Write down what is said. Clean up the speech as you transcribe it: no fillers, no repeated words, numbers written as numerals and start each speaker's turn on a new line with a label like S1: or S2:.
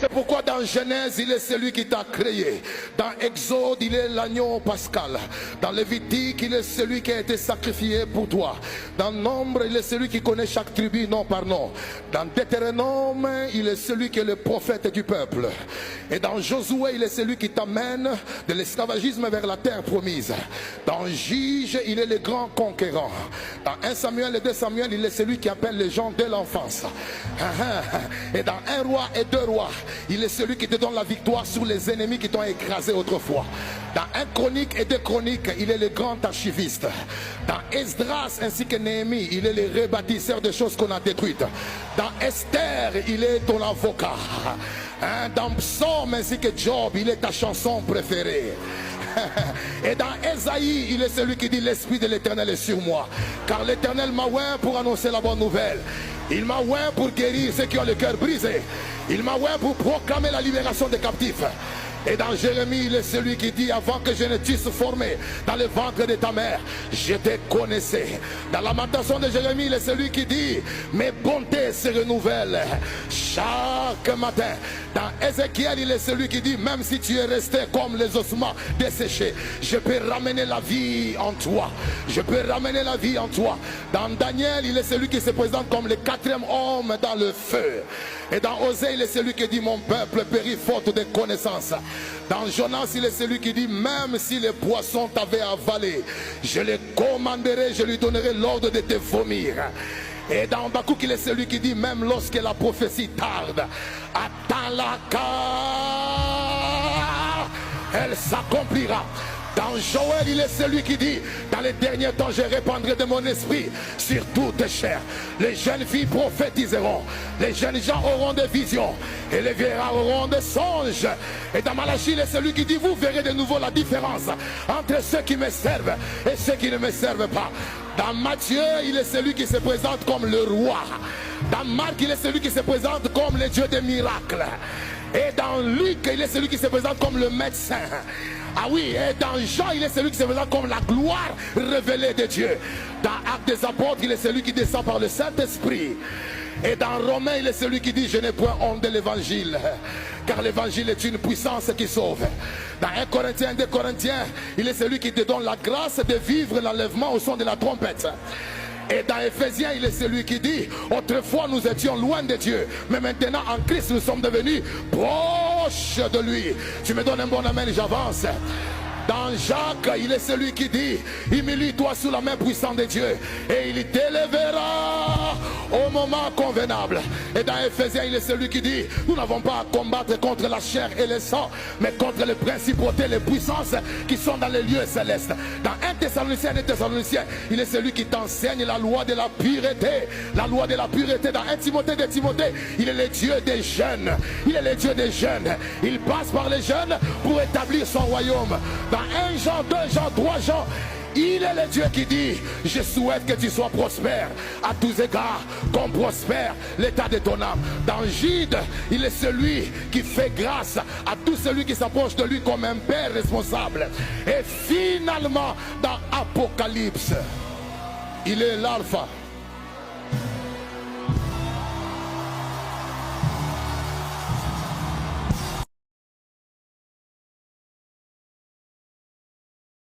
S1: C'est pourquoi dans Genèse, il est celui qui t'a créé. Dans Exode, il est l'agneau pascal. Dans Lévitique, il est celui qui a été sacrifié pour toi. Dans Nombre, il est celui qui connaît chaque tribu nom par nom. Dans Deutéronome, il est celui qui est le prophète du peuple. Et dans Josué, il est celui qui t'amène de l'esclavagisme vers la terre promise. Dans Juge, il est le grand conquérant. Dans 1 Samuel et 2 Samuel, il est celui qui appelle les gens dès l'enfance. Et dans 1 roi et 2 rois, il est celui qui te donne la victoire sur les ennemis qui t'ont écrasé autrefois. Dans 1 Chronique et 2 Chroniques, il est le grand archiviste. Dans Esdras ainsi que Néhémie, il est le rebâtisseur des choses qu'on a détruites. Dans Esther, il est ton avocat. Dans Psaume ainsi que Job, il est ta chanson préférée. Et dans Ésaïe, il est celui qui dit l'Esprit de l'Éternel est sur moi. Car l'Éternel m'a oint pour annoncer la bonne nouvelle. Il m'a oint pour guérir ceux qui ont le cœur brisé. Il m'a oint pour proclamer la libération des captifs. Et dans Jérémie, il est celui qui dit avant que je ne t'eusse formé dans le ventre de ta mère, je te connaissais. Dans Lamentation de Jérémie, il est celui qui dit mes bontés se renouvellent chaque matin. Dans Ézéchiel, il est celui qui dit même si tu es resté comme les ossements desséchés, je peux ramener la vie en toi. Je peux ramener la vie en toi. Dans Daniel, il est celui qui se présente comme le 4e homme dans le feu. Et dans Osée, il est celui qui dit mon peuple périt faute de connaissances. Dans Jonas, il est celui qui dit même si les poissons t'avaient avalé, je les commanderai, je lui donnerai l'ordre de te vomir. Et dans Habakkuk, il est celui qui dit même lorsque la prophétie tarde, attends-la car elle s'accomplira. Dans Joël, il est celui qui dit dans les derniers temps, je répandrai de mon esprit sur toute chair. Les jeunes filles prophétiseront, les jeunes gens auront des visions et les vieillards auront des songes. Et dans Malachie, il est celui qui dit vous verrez de nouveau la différence entre ceux qui me servent et ceux qui ne me servent pas. Dans Matthieu, il est celui qui se présente comme le roi. Dans Marc, il est celui qui se présente comme le Dieu des miracles. Et dans Luc, il est celui qui se présente comme le médecin. Ah oui, et dans Jean, il est celui qui se présente comme la gloire révélée de Dieu. Dans Actes des Apôtres, il est celui qui descend par le Saint-Esprit. Et dans Romains, il est celui qui dit je n'ai point honte de l'évangile, car l'évangile est une puissance qui sauve. Dans 1 Corinthiens, 2 Corinthiens, il est celui qui te donne la grâce de vivre l'enlèvement au son de la trompette. Et dans Éphésiens, il est celui qui dit autrefois nous étions loin de Dieu, mais maintenant en Christ nous sommes devenus proches de lui. Tu me donnes un bon amen, j'avance. Dans Jacques, il est celui qui dit humilie-toi sous la main puissante de Dieu et il t'élèvera au moment convenable. Et dans Éphésiens, il est celui qui dit nous n'avons pas à combattre contre la chair et le sang, mais contre les principautés, les puissances qui sont dans les lieux célestes. Dans 1 Thessaloniciens, il est celui qui t'enseigne la loi de la pureté. La loi de la pureté. Dans 1 Timothée de Timothée, il est le Dieu des jeunes. Il est le Dieu des jeunes. Il passe par les jeunes pour établir son royaume. Dans 1 Jean, 2 Jean, 3 Jean, il est le Dieu qui dit je souhaite que tu sois prospère à tous égards, qu'on prospère l'état de ton âme. Dans Jude, il est celui qui fait grâce à tout celui qui s'approche de lui comme un père responsable. Et finalement, dans Apocalypse, il est l'alpha